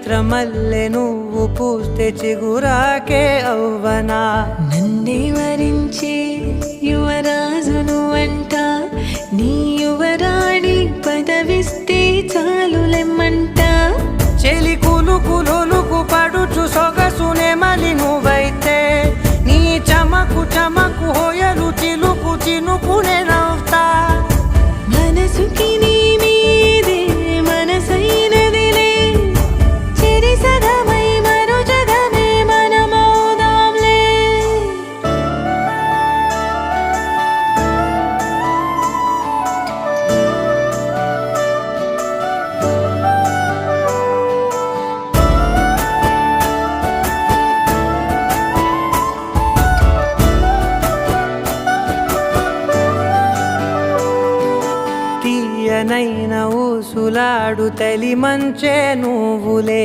మల్లె నువ్వు పూస్తే చిగురాకే అవ్వనా నన్నే వరించే యువరాజును అంట నీ యువరాణి పదవిస్తే చాలులెమ్మంట చెలి కులుకు పడుచు సొగసునే మలి నువ్వైతే నీ చమకు హోయలు చిలుకు చినుకునే నవ్వుతా మనసుకి నీ మీదే మనసైనదిలే చెరి సగమై మరో జగమే మనమౌదాంలే తీయనైన ఊసులాడు తలి మంచే నువ్వులే